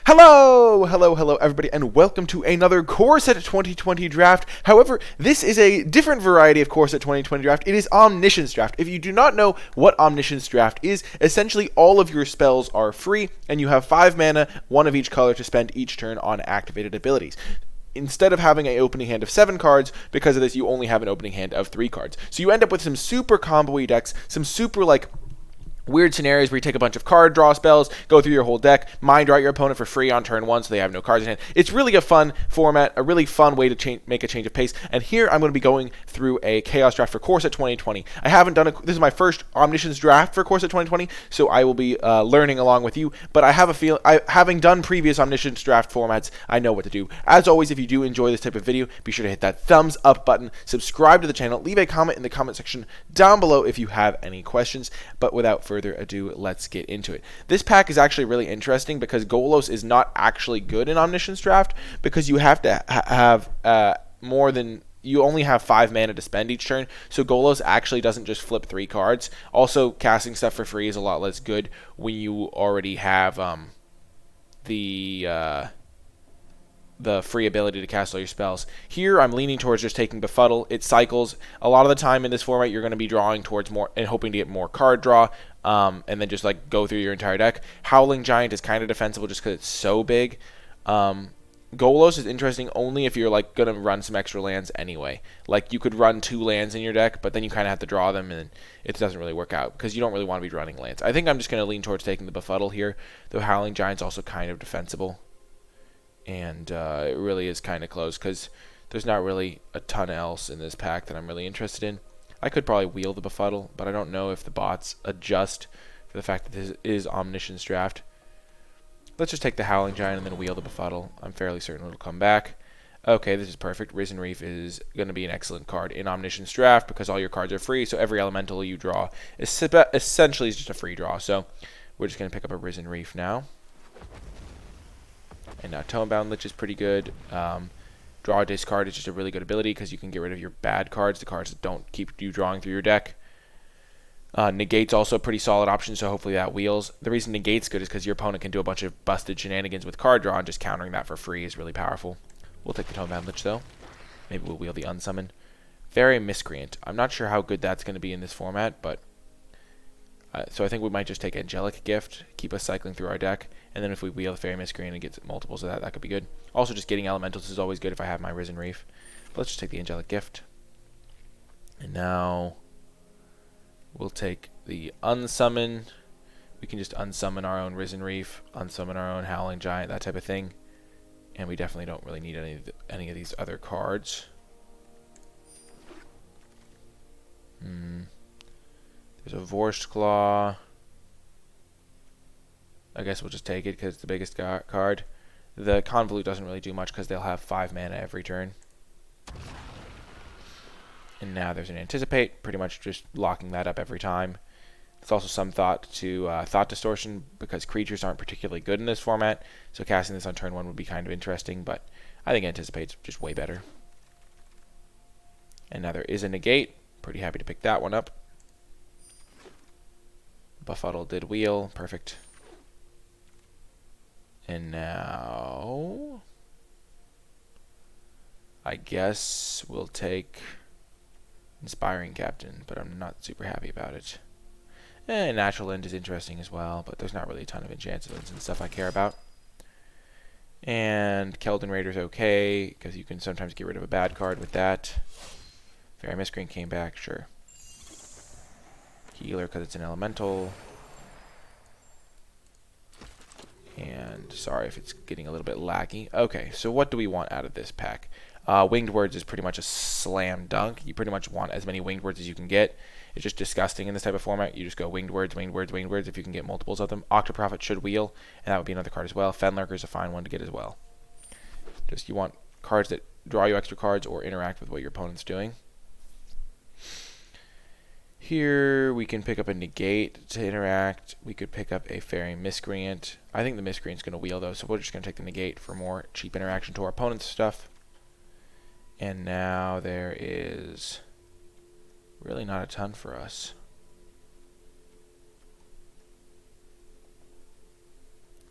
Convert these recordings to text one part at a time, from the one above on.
Hello everybody, and welcome to another Core Set 2020 draft. However, this is a different variety of Core Set 2020 draft. It is Omniscience draft. If you do not know what Omniscience draft is, essentially all of your spells are free, and you have 5 mana, 1 of each color to spend each turn on activated abilities. Instead of having an opening hand of 7 cards, because of this, you only have an opening hand of 3 cards. So you end up with some super combo-y decks, some super, weird scenarios where you take a bunch of card draw spells, go through your whole deck, mind right your opponent for free on turn 1 so they have no cards in hand. It's really a fun format, a really fun way to make a change of pace. And here I'm going to be going through a Chaos draft for Core Set 2020. I haven't done this is my first Omniscience draft for Core Set 2020, so I will be learning along with you. But I have a feel, having done previous Omniscience draft formats, I know what to do. As always, if you do enjoy this type of video, be sure to hit that thumbs up button, subscribe to the channel, leave a comment in the comment section down below if you have any questions. But without further ado, let's get into it. This pack is actually really interesting because Golos is not actually good in Omniscience draft because you have to have you only have 5 mana to spend each turn, so Golos actually doesn't just flip 3 cards. Also, casting stuff for free is a lot less good when you already have the free ability to cast all your spells. Here, I'm leaning towards just taking Befuddle. It cycles. A lot of the time in this format, you're going to be drawing towards more and hoping to get more card draw, and then just go through your entire deck. Howling Giant is kind of defensible just because it's so big. Golos is interesting only if you're going to run some extra lands anyway. You could run 2 lands in your deck, but then you kind of have to draw them, and it doesn't really work out because you don't really want to be running lands. I think I'm just going to lean towards taking the Befuddle here, though Howling Giant's also kind of defensible. And it really is kind of close because there's not really a ton else in this pack that I'm really interested in. I could probably wheel the Befuddle, but I don't know if the bots adjust for the fact that this is Omniscience draft. Let's just take the Howling Giant and then wheel the Befuddle. I'm fairly certain it'll come back. Okay, this is perfect. Risen Reef is going to be an excellent card in Omniscience draft because all your cards are free, so every elemental you draw is essentially just a free draw. So we're just going to pick up a Risen Reef now. And now Tonebound Lich is pretty good. Draw a discard is just a really good ability because you can get rid of your bad cards, the cards that don't keep you drawing through your deck. Negate's also a pretty solid option, so hopefully that wheels. The reason Negate's good is because your opponent can do a bunch of busted shenanigans with card draw, and just countering that for free is really powerful. We'll take the Tonebound Lich, though. Maybe we'll wheel the Unsummon. Very Miscreant. I'm not sure how good that's going to be in this format, but... so I think we might just take Angelic Gift, keep us cycling through our deck, and then if we wheel the Fairy Miscreant and get multiples of that, that could be good. Also, just getting Elementals is always good if I have my Risen Reef. But let's just take the Angelic Gift. And now we'll take the Unsummon. We can just unsummon our own Risen Reef, unsummon our own Howling Giant, that type of thing. And we definitely don't really need any of these other cards. There's a Vorst Claw. I guess we'll just take it because it's the biggest card. The Convolute doesn't really do much because they'll have 5 mana every turn. And now there's an Anticipate, pretty much just locking that up every time. There's also some thought to Thought Distortion because creatures aren't particularly good in this format, so casting this on turn 1 would be kind of interesting, but I think Anticipate's just way better. And now there is a Negate. Pretty happy to pick that one up. Befuddle did wheel. Perfect. And now I guess we'll take Inspiring Captain, but I'm not super happy about it. Natural End is interesting as well, but there's not really a ton of enchanted lands and stuff I care about. And Keldon Raider's okay, because you can sometimes get rid of a bad card with that. Fairy Miscreant came back, sure. Healer because it's an elemental. And sorry if it's getting a little bit laggy. Okay, so what do we want out of this pack? Winged Words is pretty much a slam dunk. You pretty much want as many Winged Words as you can get. It's just disgusting in this type of format. You just go Winged Words, Winged Words, Winged Words if you can get multiples of them. Octoprophet should wheel, and that would be another card as well. Fenlurker is a fine one to get as well. Just you want cards that draw you extra cards or interact with what your opponent's doing. Here we can pick up a Negate to interact. We could pick up a Fairy Miscreant. I think the Miscreant's going to wheel though, so we're just going to take the Negate for more cheap interaction to our opponent's stuff. And now there is really not a ton for us.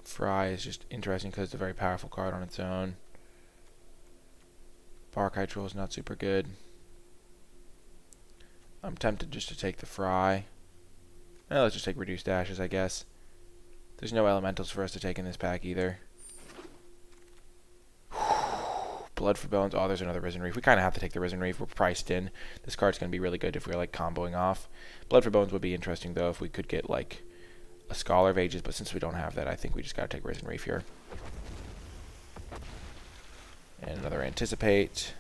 Fry is just interesting because it's a very powerful card on its own. Barkite Troll is not super good. I'm tempted just to take the Fry. Well, let's just take Reduced Ashes, I guess. There's no elementals for us to take in this pack either. Blood for Bones. Oh, there's another Risen Reef. We kind of have to take the Risen Reef. We're priced in. This card's going to be really good if we're like comboing off. Blood for Bones would be interesting though if we could get like a Scholar of Ages, but since we don't have that, I think we just got to take Risen Reef here. And another Anticipate.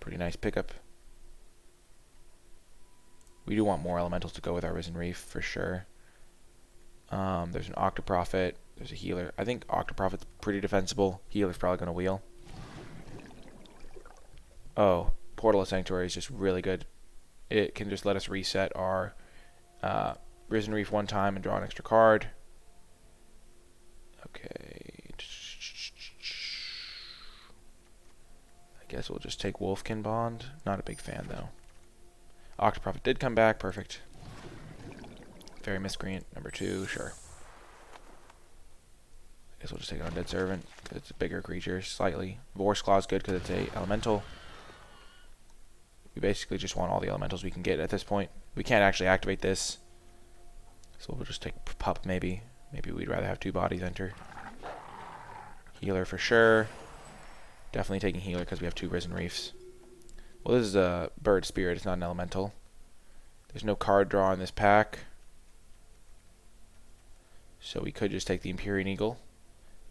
Pretty nice pickup. We do want more elementals to go with our Risen Reef for sure. There's an Octoprophet. There's a Healer. I think Octoprophet's pretty defensible. Healer's probably going to wheel. Oh, Portal of Sanctuary is just really good. It can just let us reset our Risen Reef one time and draw an extra card. Okay. I guess we'll just take Wolfkin Bond. Not a big fan, though. Octoprophet did come back. Perfect. Fairy Miscreant, number 2. Sure. I guess we'll just take an Undead Servant because it's a bigger creature, slightly. Vorse Claw is good because it's a elemental. We basically just want all the elementals we can get at this point. We can't actually activate this, so we'll just take Pup maybe. Maybe we'd rather have 2 bodies enter. Healer for sure. Definitely taking Healer because we have 2 Risen Reefs. Well, this is a Bird Spirit. It's not an elemental. There's no card draw in this pack, so we could just take the Empyrean Eagle.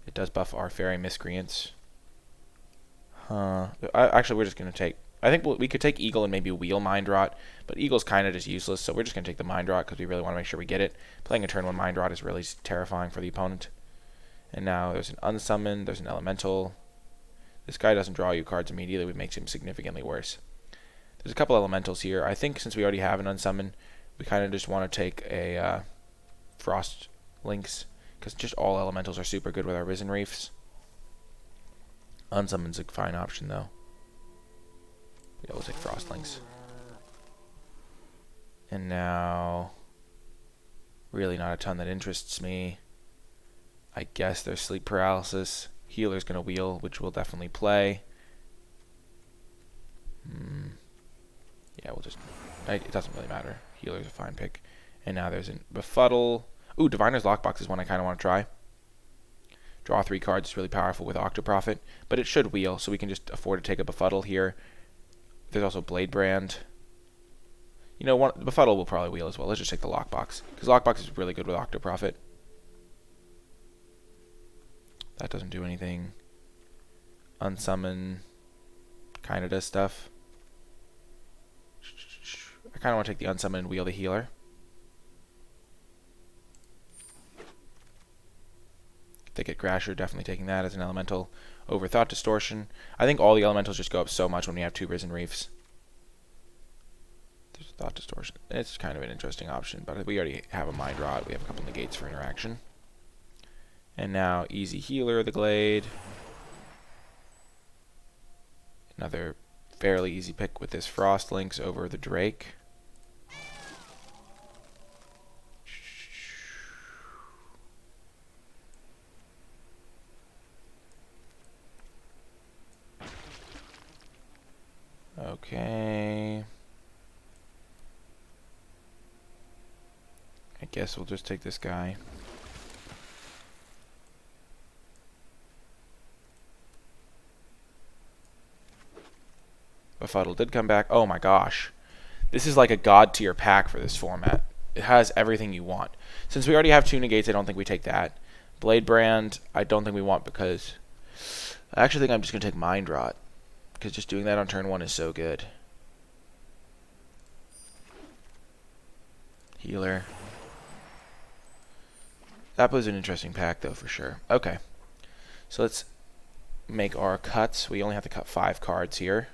It does buff our Fairy Miscreants. Actually, we're just going to take... I think we could take Eagle and maybe wheel Mind Rot, but Eagle's kind of just useless, so we're just going to take the Mind Rot because we really want to make sure we get it. Playing a turn 1 Mind Rot is really terrifying for the opponent. And now there's an Unsummoned, there's an Elemental. This guy doesn't draw you cards immediately, which makes him significantly worse. There's a couple Elementals here. I think since we already have an Unsummon, we kind of just want to take a Frost Lynx, because just all Elementals are super good with our Risen Reefs. Unsummon's a fine option, though. Yeah, we'll take Frost Lynx. And now, really not a ton that interests me. I guess there's Sleep Paralysis. Healer's going to wheel, which we'll definitely play. Yeah, we'll just... It doesn't really matter. Healer's a fine pick. And now there's a Befuddle. Ooh, Diviner's Lockbox is one I kind of want to try. Draw 3 cards is really powerful with Octoprophet, but it should wheel, so we can just afford to take a Befuddle here. There's also Blade Brand. You know, Befuddle will probably wheel as well. Let's just take the Lockbox, because Lockbox is really good with Octoprophet. That doesn't do anything. Unsummon kind of does stuff. I kind of want to take the Unsummon and wheel the Healer. Thicket Crasher, definitely taking that as an elemental. Over Thought Distortion. I think all the elementals just go up so much when we have 2 Risen Reefs. There's Thought Distortion. It's kind of an interesting option, but we already have a Mind Rot. We have a couple negates for interaction. And now Easy Healer, the Glade. Another fairly easy pick with this Frost Lynx over the Drake. Okay. I guess we'll just take this guy. Befuddle did come back. Oh my gosh. This is like a god tier pack for this format. It has everything you want. Since we already have 2 negates, I don't think we take that. Blade Brand, I don't think we want because... I actually think I'm just going to take Mind Rot. Because just doing that on turn 1 is so good. Healer. That was an interesting pack, though, for sure. Okay. So let's make our cuts. We only have to cut 5 cards here.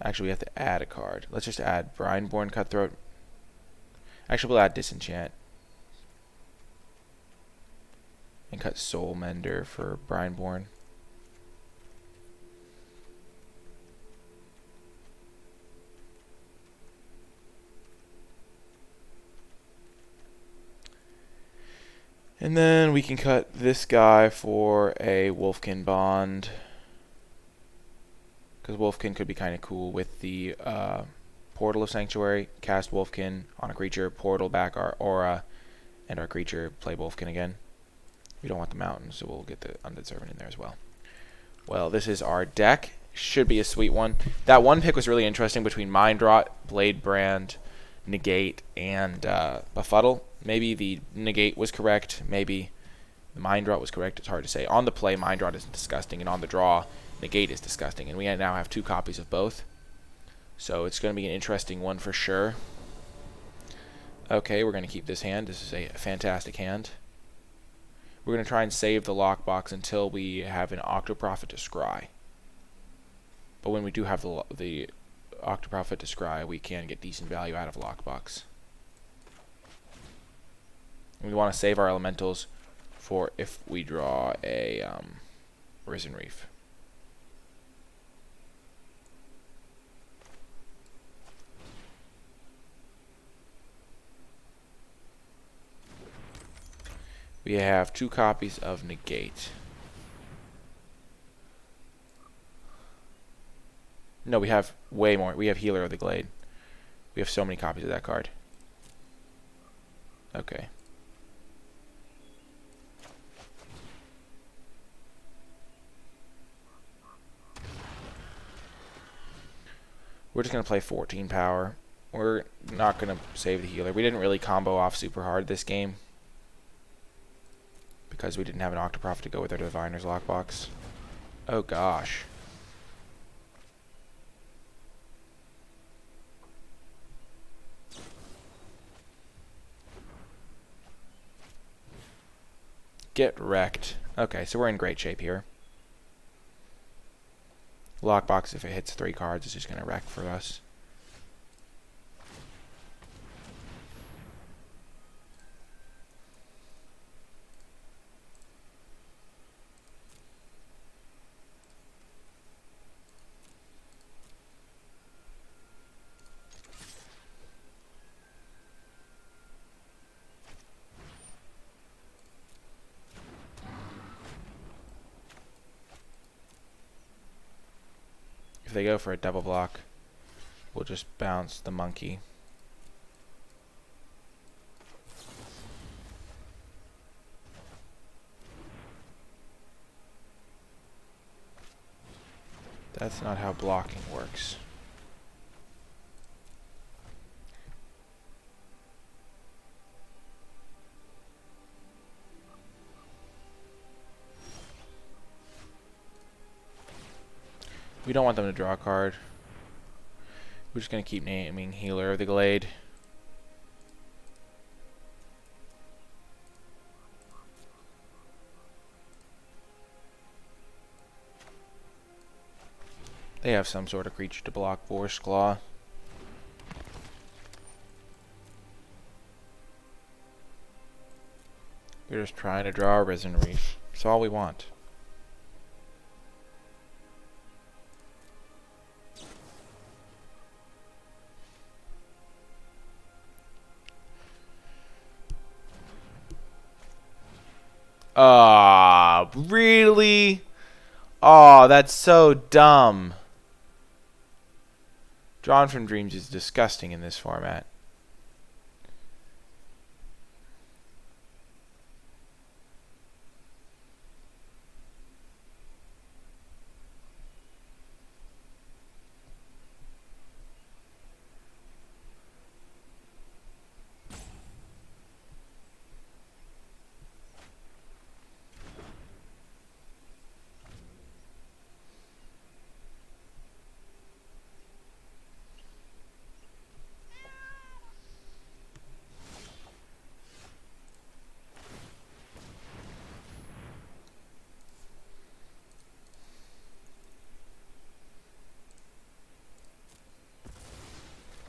Actually, we have to add a card. Let's just add Brineborn Cutthroat. Actually, we'll add Disenchant. And cut Soul Mender for Brineborn. And then we can cut this guy for a Wolfkin bond, because Wolfkin could be kind of cool with the Portal of Sanctuary. Cast Wolfkin on a creature, portal back our aura, and our creature play Wolfkin again. We don't want the mountain, so we'll get the Undead Servant in there as well. Well, this is our deck. Should be a sweet one. That one pick was really interesting between Mind Rot, Blade Brand, Negate, and Befuddle. Maybe the Negate was correct. Maybe the Mind Rot was correct. It's hard to say. On the play, Mind Rot is disgusting, and on the draw, Negate is disgusting. And we now have 2 copies of both. So it's going to be an interesting one for sure. Okay, we're going to keep this hand. This is a fantastic hand. We're going to try and save the lockbox until we have an Octoprophet to scry. But when we do have the Octoprophet to scry, we can get decent value out of a lockbox. And we want to save our elementals for if we draw a Risen Reef. We have 2 copies of Negate. No, we have way more. We have Healer of the Glade. We have so many copies of that card. Okay. We're just going to play 14 power. We're not going to save the Healer. We didn't really combo off super hard this game, because we didn't have an Octoprophet to go with our Diviner's lockbox. Oh gosh. Get wrecked. Okay, so we're in great shape here. Lockbox, if it hits 3 cards, is just going to wreck for us. If they go for a double block, we'll just bounce the monkey. That's not how blocking works. We don't want them to draw a card. We're just going to keep naming Healer of the Glade. They have some sort of creature to block Boar's Claw. We're just trying to draw a Risen Reef. That's all we want. Really? That's so dumb. Drawn from Dreams is disgusting in this format.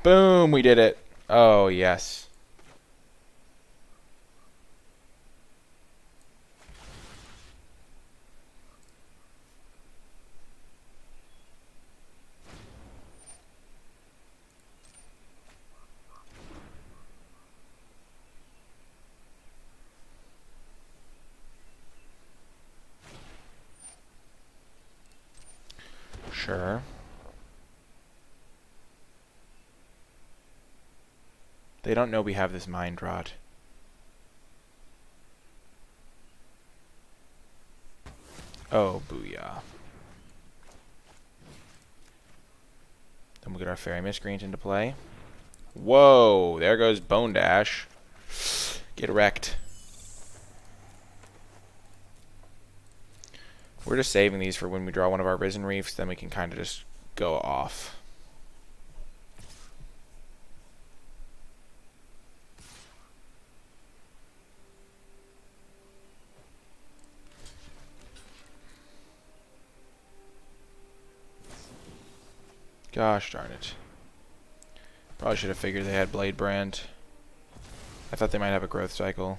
Boom, we did it. Oh, yes. Sure. They don't know we have this mind rot. Oh, booyah. Then we'll get our fairy miscreant into play. Whoa, there goes Bone Dash. Get wrecked. We're just saving these for when we draw one of our Risen Reefs, then we can kind of just go off. Gosh darn it. Probably should have figured they had Blade Brand. I thought they might have a growth cycle.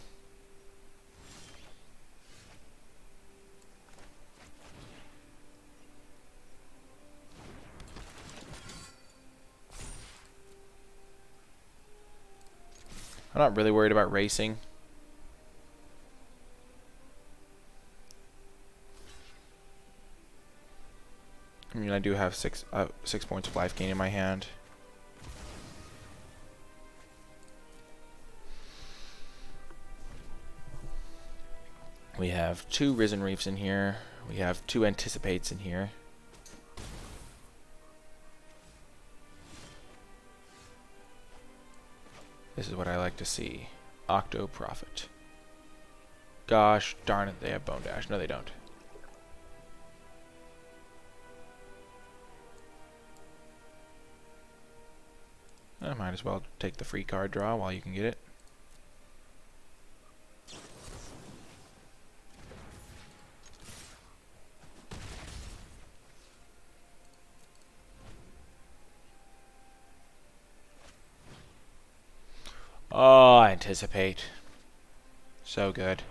I'm not really worried about racing. I mean, I do have 6 points of life gain in my hand. We have 2 Risen Reefs in here. We have 2 Anticipates in here. This is what I like to see. Octo Prophet. Gosh darn it, they have Bone Dash. No, they don't. I might as well take the free card draw while you can get it. Oh, I anticipate. So good.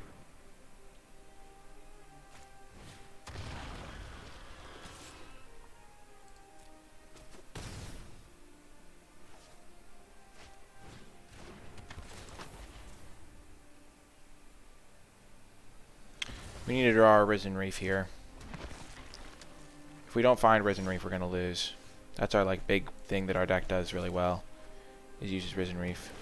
We need to draw our Risen Reef here. If we don't find Risen Reef, we're going to lose. That's our like big thing that our deck does really well, is uses Risen Reef.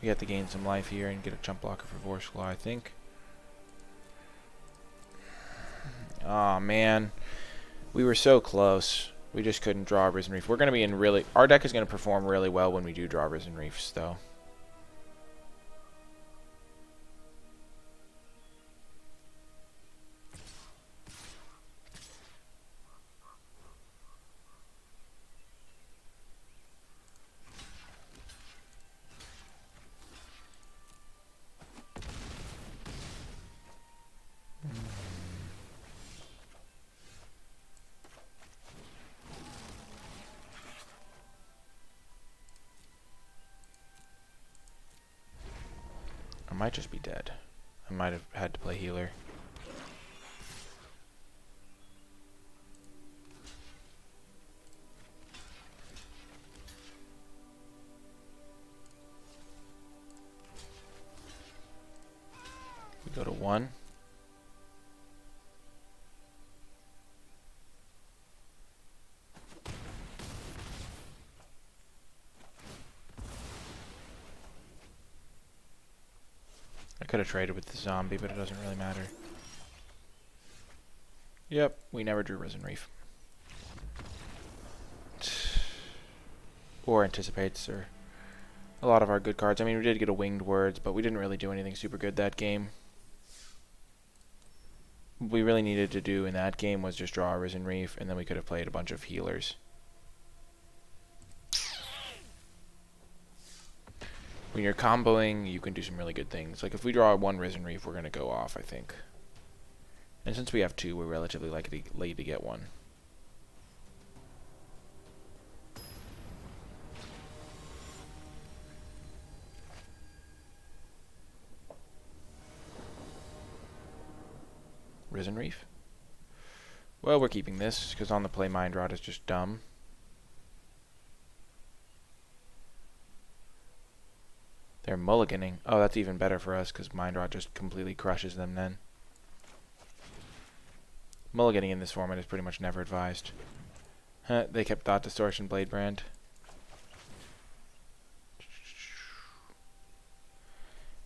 We have to gain some life here and get a chump blocker for Vorse Claw, I think. Aw, man. We were so close. We just couldn't draw a Risen Reef. We're going to be in really... Our deck is going to perform really well when we do draw Risen Reefs, though. I might just be dead. I might have had to play healer. We go to 1. I could have traded with the zombie, but it doesn't really matter. Yep, we never drew Risen Reef. Or Anticipates, or a lot of our good cards. I mean, we did get a Winged Words, but we didn't really do anything super good that game. What we really needed to do in that game was just draw a Risen Reef, and then we could have played a bunch of healers. When you're comboing, you can do some really good things. Like if we draw 1 Risen Reef, we're going to go off, I think. And since we have 2, we're relatively likely to get 1. Risen Reef? Well, we're keeping this, because on the play Mind Rot is just dumb. They're mulliganing. Oh, that's even better for us because Mind Rot just completely crushes them then. Mulliganing in this format is pretty much never advised. They kept Thought Distortion Blade Brand.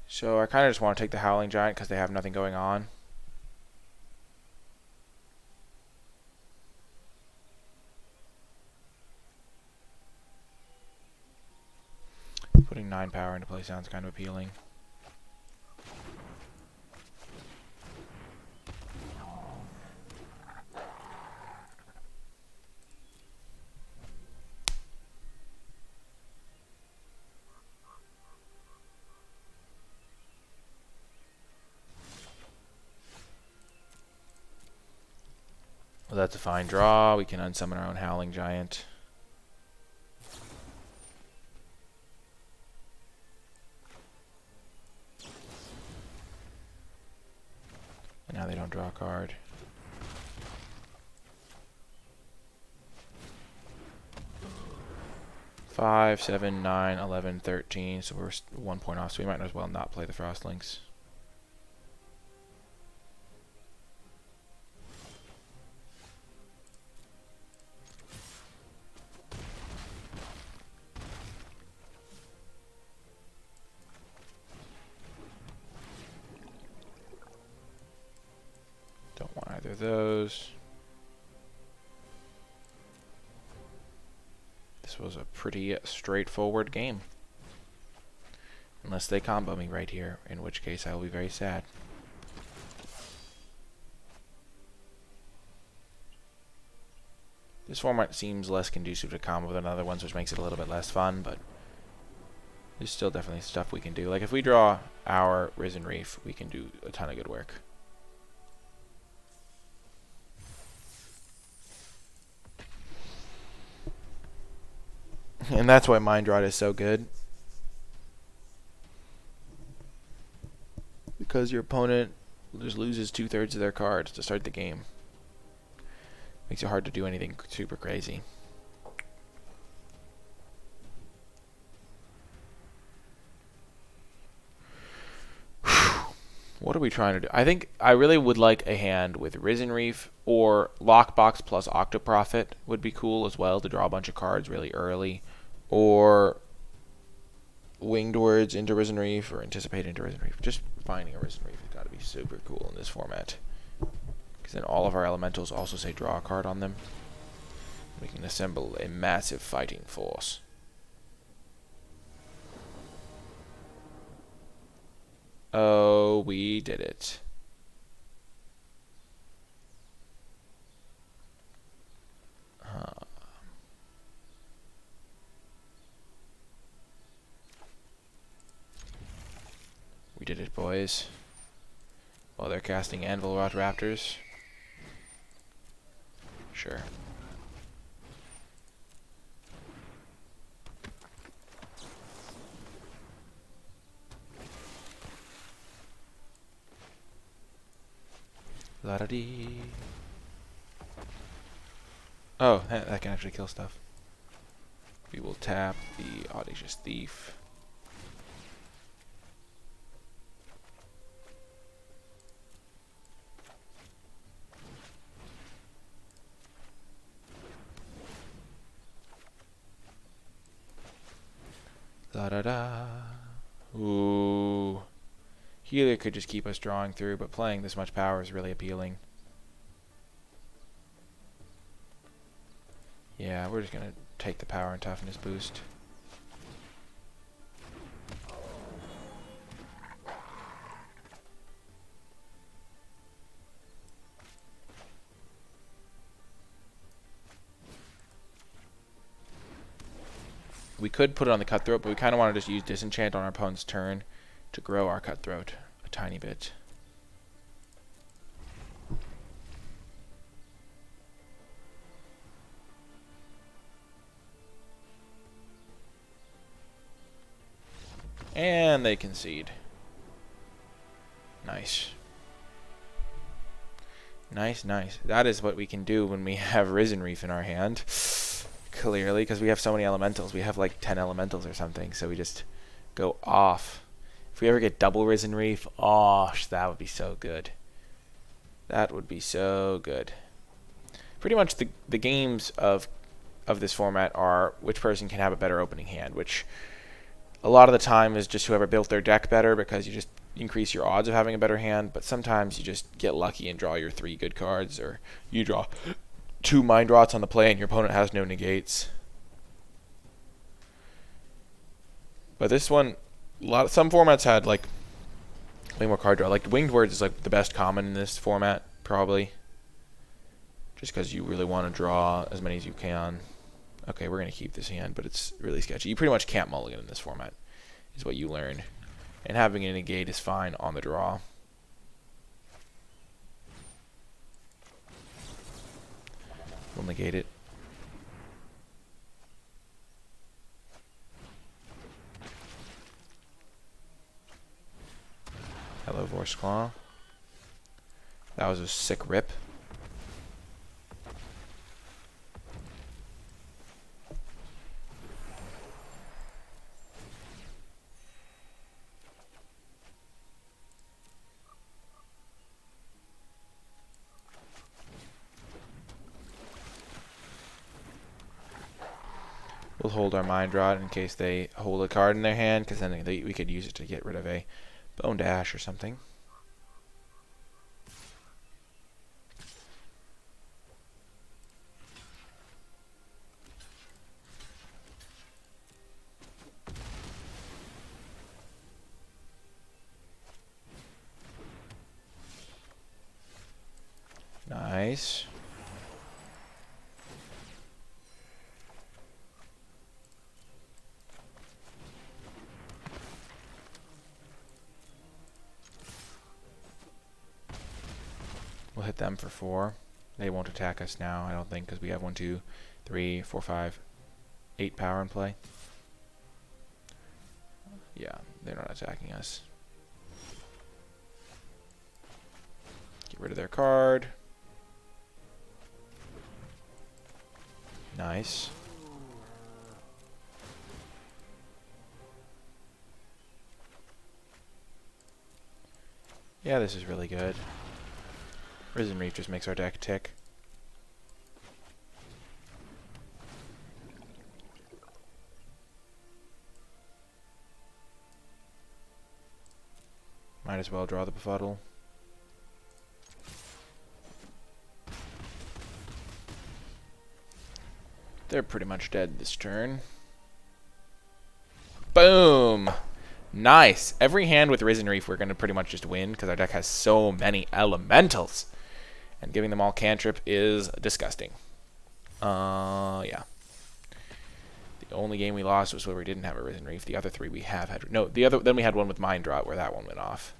So I kind of just want to take the Howling Giant because they have nothing going on. Putting 9 power into play sounds kind of appealing. Well, that's a fine draw. We can unsummon our own Howling Giant. And now they don't draw a card. Five, 7, 9, 11, 13. So we're 1 point off, so we might as well not play the Frostlings. Don't want either of those. This was a pretty straightforward game. Unless they combo me right here, in which case I will be very sad. This format seems less conducive to combo than other ones, which makes it a little bit less fun, but there's still definitely stuff we can do. Like if we draw our Risen Reef, we can do a ton of good work. And that's why Mind Rot is so good. Because your opponent just loses 2/3 of their cards to start the game. Makes it hard to do anything super crazy. What are we trying to do? I think I really would like a hand with Risen Reef or Lockbox plus Octoprofit would be cool as well to draw a bunch of cards really early. Or Winged Words into Risen Reef or Anticipate into Risen Reef. Just finding a Risen Reef has got to be super cool in this format. Because then all of our elementals also say draw a card on them. We can assemble a massive fighting force. Oh, we did it. We did it, boys. While they're casting Anvil Rot Raptors. Sure. La-da-dee. Oh, that can actually kill stuff. We will tap the Audacious Thief. Da-da-da. Ooh. Healer could just keep us drawing through, but playing this much power is really appealing. Yeah, we're just going to take the power and toughness boost. We could put it on the Cutthroat, but we kind of want to just use Disenchant on our opponent's turn to grow our Cutthroat a tiny bit. And they concede. Nice. Nice, nice. That is what we can do when we have Risen Reef in our hand. Clearly, because we have so many elementals. We have like 10 elementals or something, so we just go off. If we ever get double Risen Reef, oh, that would be so good. That would be so good. Pretty much the games of this format are which person can have a better opening hand, which a lot of the time is just whoever built their deck better, because you just increase your odds of having a better hand, but sometimes you just get lucky and draw your 3 good cards, or you draw 2 mind rots on the play and your opponent has no negates. But this one, some formats had like way more card draw. Like Winged Words is like the best common in this format, probably. Just because you really want to draw as many as you can. Okay, we're going to keep this hand, but it's really sketchy. You pretty much can't mulligan in this format, is what you learn. And having a negate is fine on the draw. We'll negate it. Hello, Vorse Claw. That was a sick rip. We'll hold our Mind Rod in case they hold a card in their hand, because then we could use it to get rid of a Bone Dash or something. Nice. We'll hit them for 4. They won't attack us now, I don't think, because we have 1, 2, 3, 4, 5, 8 power in play. Yeah, they're not attacking us. Get rid of their card. Nice. Yeah, this is really good. Risen Reef just makes our deck tick. Might as well draw the befuddle. They're pretty much dead this turn. Boom! Nice! Every hand with Risen Reef we're going to pretty much just win, because our deck has so many elementals. And giving them all cantrip is disgusting. Yeah. The only game we lost was where we didn't have a Risen Reef. The other 3 we have had. No, then we had one with Mind Drop where that one went off.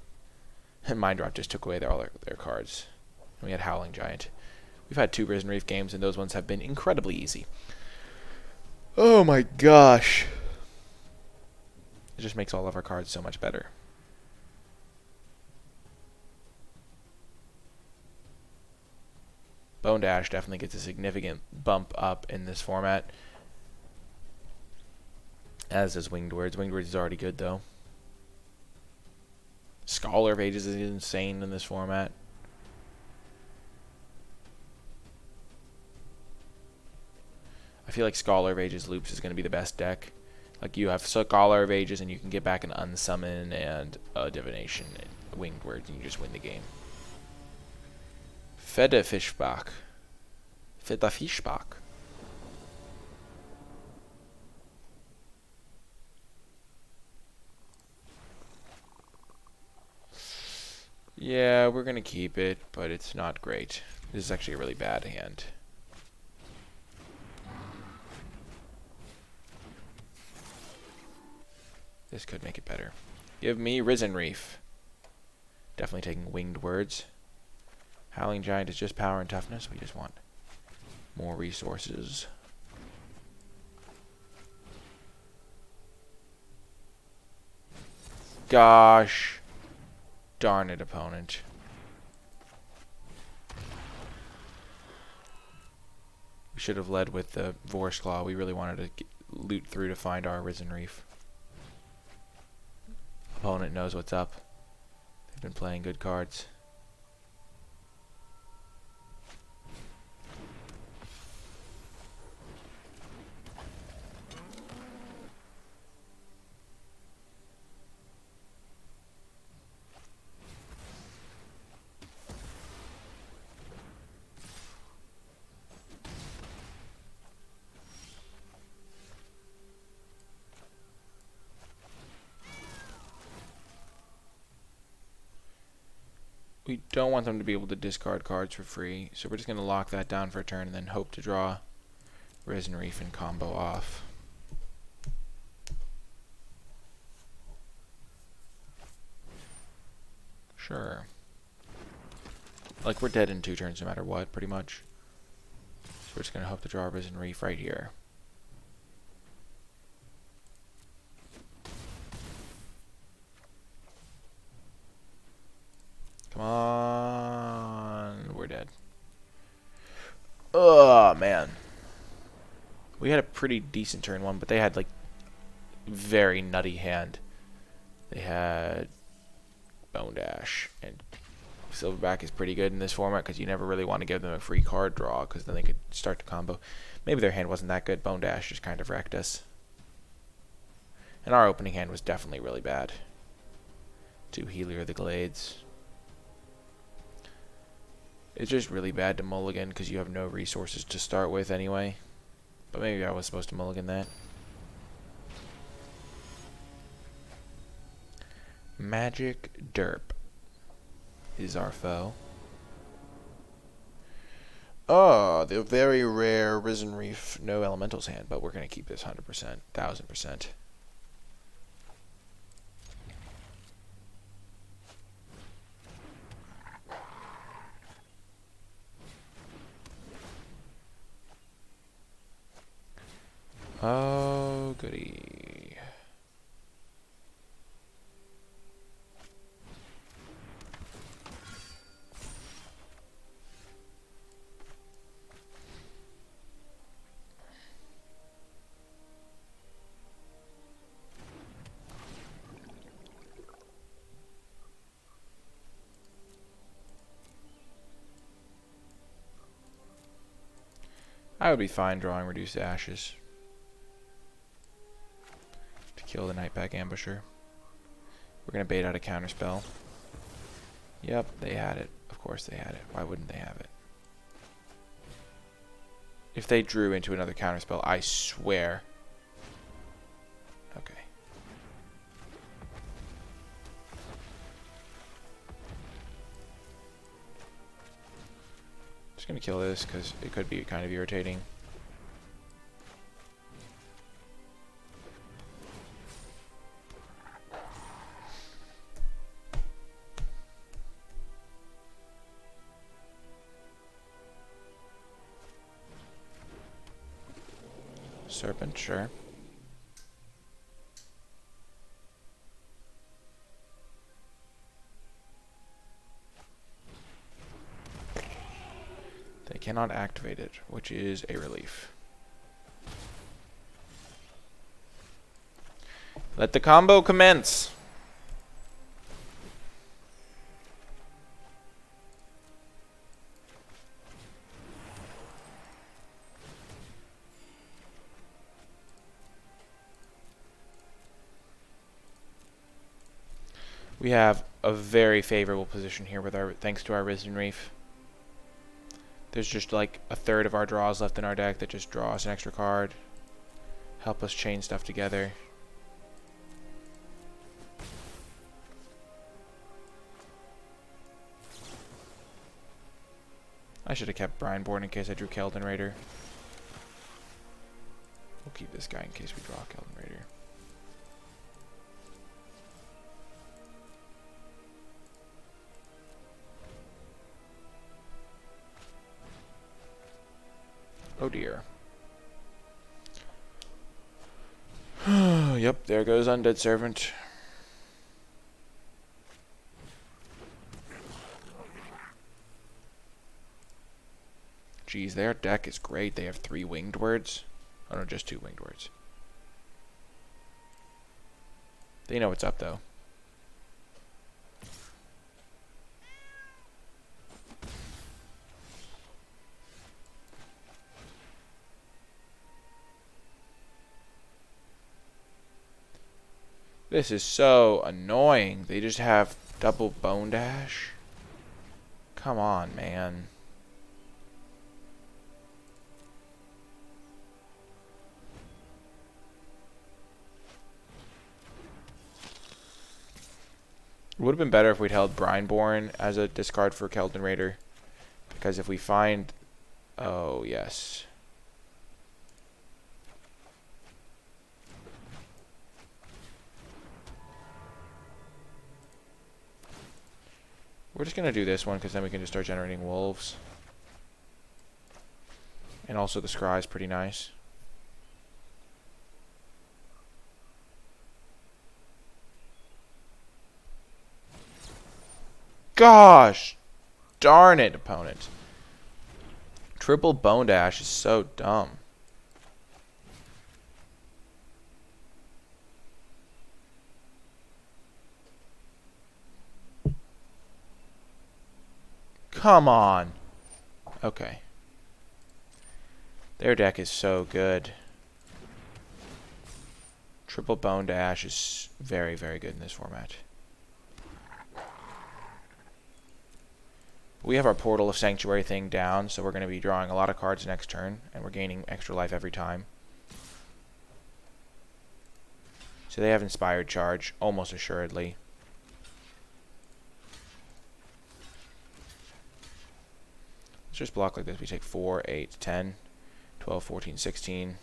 And Mind Drop just took away all their cards. And we had Howling Giant. We've had 2 Risen Reef games, and those ones have been incredibly easy. Oh my gosh. It just makes all of our cards so much better. Bone Dash definitely gets a significant bump up in this format, as does Winged Words. Winged Words is already good, though. Scholar of Ages is insane in this format. I feel like Scholar of Ages Loops is going to be the best deck. Like, you have Scholar of Ages, and you can get back an Unsummon and a Divination and Winged Words, and you just win the game. Fede Fischbach. Fede Fischbach. Yeah, we're going to keep it, but it's not great. This is actually a really bad hand. This could make it better. Give me Risen Reef. Definitely taking Winged Words. Howling Giant is just power and toughness. We just want more resources. Gosh. Darn it, opponent. We should have led with the Vorse Claw. We really wanted to loot through to find our Risen Reef. opponent knows what's up. They've been playing good cards. We don't want them to be able to discard cards for free, so we're just going to lock that down for a turn and then hope to draw Risen Reef and combo off. Sure. Like, we're dead in 2 turns no matter what, pretty much. So we're just going to hope to draw Risen Reef right here. Come on. We're dead. Oh, man. We had a pretty decent turn 1, but they had, like, very nutty hand. They had Bone Dash, and Silverback is pretty good in this format because you never really want to give them a free card draw because then they could start to combo. Maybe their hand wasn't that good. Bone Dash just kind of wrecked us. And our opening hand was definitely really bad. 2 Healer of the Glades. It's just really bad to mulligan because you have no resources to start with anyway. But maybe I was supposed to mulligan that. Magic Derp is our foe. Oh, the very rare Risen Reef, no elementals hand, but we're going to keep this 100%, 1000%. Oh, goody. I would be fine drawing Reduced Ashes to kill the Nightpack Ambusher. We're going to bait out a counterspell. Yep, they had it. Of course they had it. Why wouldn't they have it? If they drew into another counterspell, I swear. Okay. Just going to kill this because it could be kind of irritating. Serpent, sure. They cannot activate it, which is a relief. Let the combo commence. We have a very favorable position here with our thanks to our Risen Reef. There's just like a third of our draws left in our deck that just draw us an extra card. Help us chain stuff together. I should have kept Brineborn in case I drew Keldon Raider. We'll keep this guy in case we draw Keldon Raider. Oh dear. Yep, there goes Undead Servant. Geez, their deck is great. They have 3 winged words. Oh no, just 2 winged words. They know what's up though. This is so annoying. They just have double bone dash. Come on, man. It would have been better if we'd held Brineborn as a discard for Keldon Raider. Because if we find... Oh, yes. We're just going to do this one because then we can just start generating wolves. And also the scry is pretty nice. Gosh! Darn it, opponent. Triple bone dash is so dumb. Come on. Okay. Their deck is so good. Triple bone dash is very, very good in this format. We have our Portal of Sanctuary thing down, so we're going to be drawing a lot of cards next turn, and we're gaining extra life every time. So they have Inspired Charge, almost assuredly. Let's just block like this. We take 4, 8, 10, 12, 14, 16.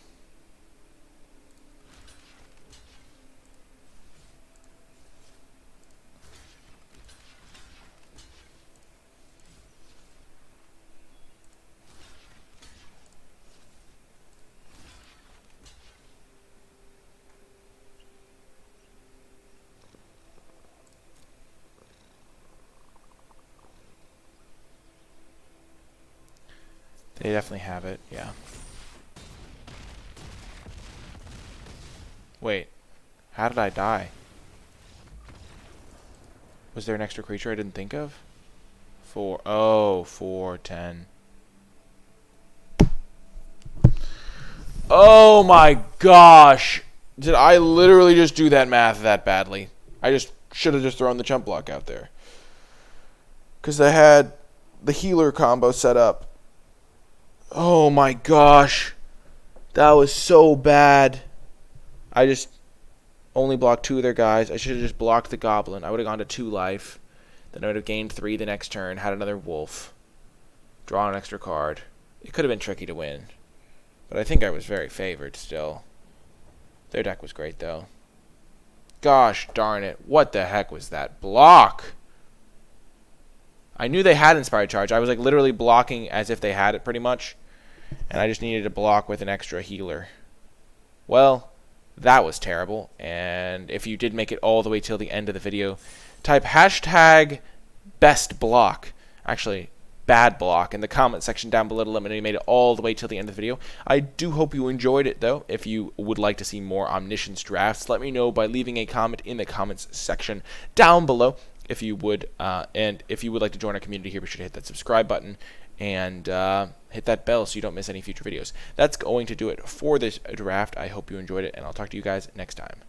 They definitely have it, yeah. Wait, how did I die? Was there an extra creature I didn't think of? 4, oh, 4, 10. Oh my gosh! Did I literally just do that math that badly? I just should have just thrown the chump block out there. Because I had the healer combo set up. Oh my gosh. That was so bad. I just only blocked 2 of their guys. I should have just blocked the goblin. I would have gone to 2 life. Then I would have gained 3 the next turn, had another wolf. Draw an extra card. It could have been tricky to win. But I think I was very favored still. Their deck was great though. Gosh darn it. What the heck was that block? I knew they had Inspired Charge. I was like literally blocking as if they had it pretty much. And I just needed to block with an extra healer. Well, that was terrible. And if you did make it all the way till the end of the video, type hashtag best block. Actually, bad block in the comment section down below to let me know you made it all the way till the end of the video. I do hope you enjoyed it though. If you would like to see more Omniscience drafts, let me know by leaving a comment in the comments section down below. If you would, and if you would like to join our community here, be sure to hit that subscribe button and hit that bell so you don't miss any future videos. That's going to do it for this draft. I hope you enjoyed it, and I'll talk to you guys next time.